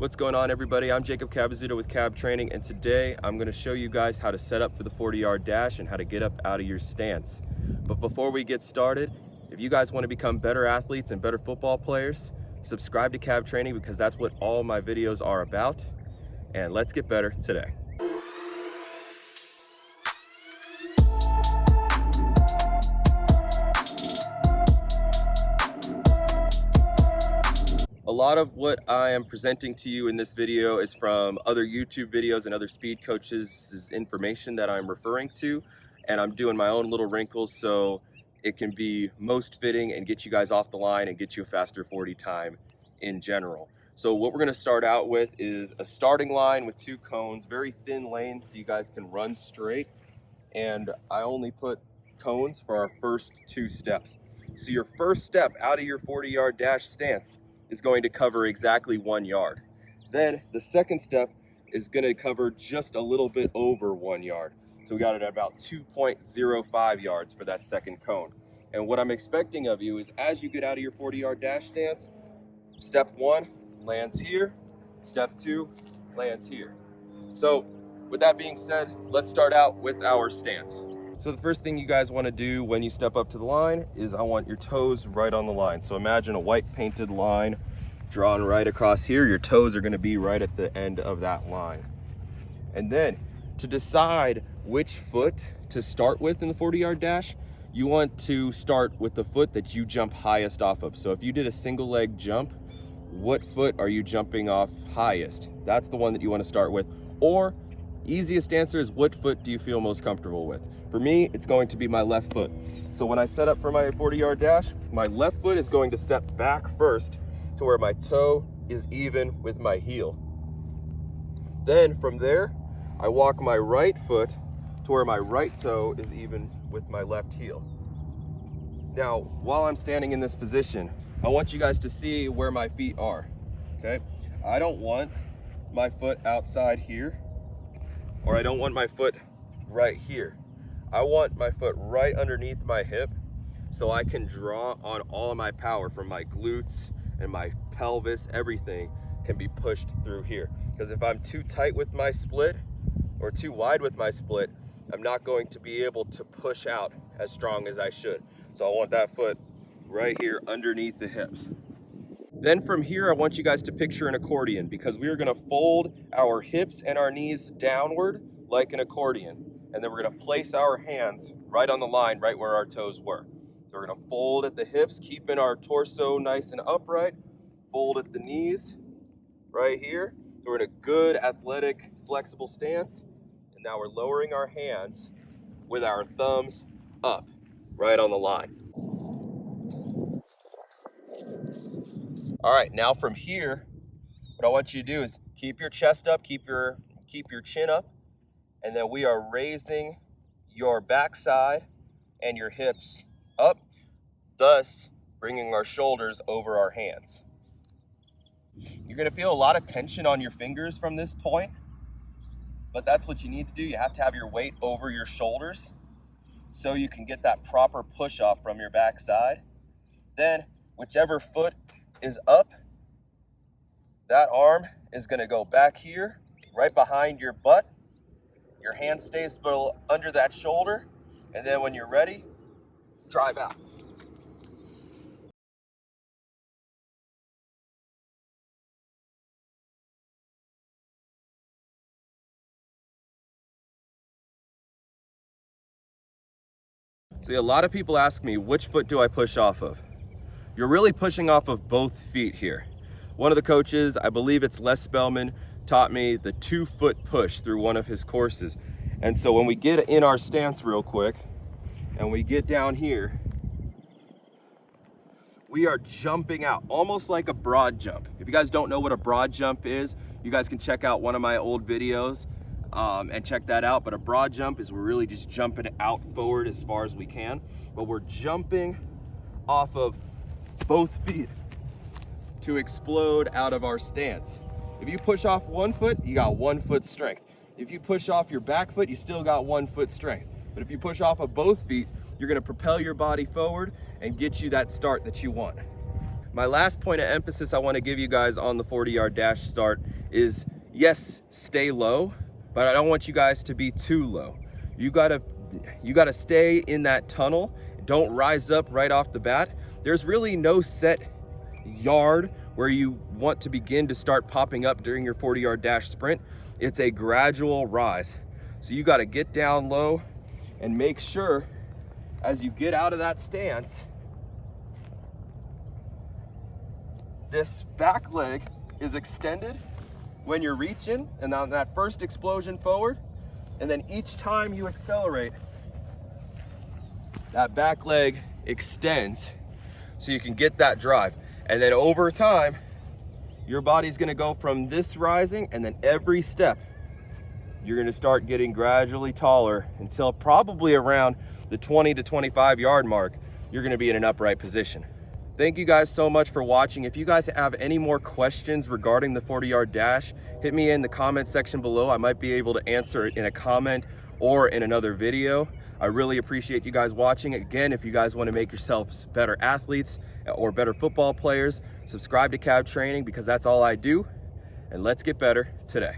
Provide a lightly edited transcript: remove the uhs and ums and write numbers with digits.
What's going on, everybody? I'm Jacob Cabazzuto with Cab Training, and today I'm going to show you guys how to set up for the 40-yard dash and how to get up out of your stance. But before we get started, if you guys want to become better athletes and better football players, subscribe to Cab Training because that's what all my videos are about. And let's get better today. A lot of what I am presenting to you in this video is from other YouTube videos and other speed coaches' information that I'm referring to, and I'm doing my own little wrinkles so it can be most fitting and get you guys off the line and get you a faster 40 time in general. So what we're going to start out with is a starting line with two cones, very thin lane so you guys can run straight, and I only put cones for our first two steps. So your first step out of your 40-yard dash stance is going to cover exactly 1 yard. Then the second step is going to cover just a little bit over 1 yard. So we got it at about 2.05 yards for that second cone. And what I'm expecting of you is as you get out of your 40-yard dash stance, step one lands here, step two lands here. So with that being said, let's start out with our stance. So the first thing you guys want to do when you step up to the line is I want your toes right on the line. So imagine a white painted line drawn right across here. Your toes are going to be right at the end of that line. And then to decide which foot to start with in the 40-yard dash, you want to start with the foot that you jump highest off of. So if you did a single leg jump, what foot are you jumping off highest? That's the one that you want to start with. Or easiest answer is what foot do you feel most comfortable with? For me, it's going to be my left foot. So when I set up for my 40-yard dash, my left foot is going to step back first to where my toe is even with my heel. Then from there, I walk my right foot to where my right toe is even with my left heel. Now, while I'm standing in this position, I want you guys to see where my feet are, okay? I don't want my foot outside here, or I don't want my foot right here. I want my foot right underneath my hip so I can draw on all of my power from my glutes and my pelvis. Everything can be pushed through here. Because if I'm too tight with my split or too wide with my split, I'm not going to be able to push out as strong as I should. So I want that foot right here underneath the hips. Then from here, I want you guys to picture an accordion because we are going to fold our hips and our knees downward like an accordion. And then we're going to place our hands right on the line, right where our toes were. So we're going to fold at the hips, keeping our torso nice and upright. Fold at the knees right here. So we're in a good athletic, flexible stance. And now we're lowering our hands with our thumbs up, right on the line. All right, now from here, what I want you to do is keep your chest up, keep your chin up, and then we are raising your backside and your hips up, thus bringing our shoulders over our hands. You're gonna feel a lot of tension on your fingers from this point, but that's what you need to do. You have to have your weight over your shoulders so you can get that proper push off from your backside. Then whichever foot is up, that arm is gonna go back here, right behind your butt. Your hand stays under that shoulder, and then when you're ready, drive out. See, a lot of people ask me, which foot do I push off of? You're really pushing off of both feet here. One of the coaches, I believe it's Les Spellman, taught me the 2-foot push through one of his courses. And so when we get in our stance real quick and we get down here, we are jumping out almost like a broad jump. If you guys don't know what a broad jump is, you guys can check out one of my old videos and check that out. But a broad jump is we're really just jumping out forward as far as we can, but we're jumping off of both feet to explode out of our stance. If you push off one foot, you got 1 foot strength. If you push off your back foot, you still got 1 foot strength. But if you push off of both feet, you're gonna propel your body forward and get you that start that you want. My last point of emphasis I want to give you guys on the 40-yard dash start is, yes, stay low, but I don't want you guys to be too low. You gotta stay in that tunnel. Don't rise up right off the bat. There's really no set yard where you want to begin to start popping up during your 40-yard dash sprint. It's a gradual rise. So you got to get down low and make sure as you get out of that stance, this back leg is extended when you're reaching and on that first explosion forward. And then each time you accelerate, that back leg extends so you can get that drive. And then over time, your body's gonna go from this rising, and then every step, you're gonna start getting gradually taller until probably around the 20 to 25 yard mark, you're gonna be in an upright position. Thank you guys so much for watching. If you guys have any more questions regarding the 40-yard dash, hit me in the comment section below. I might be able to answer it in a comment or in another video. I really appreciate you guys watching. Again, if you guys want to make yourselves better athletes or better football players, subscribe to Cab Training, because that's all I do. And let's get better today.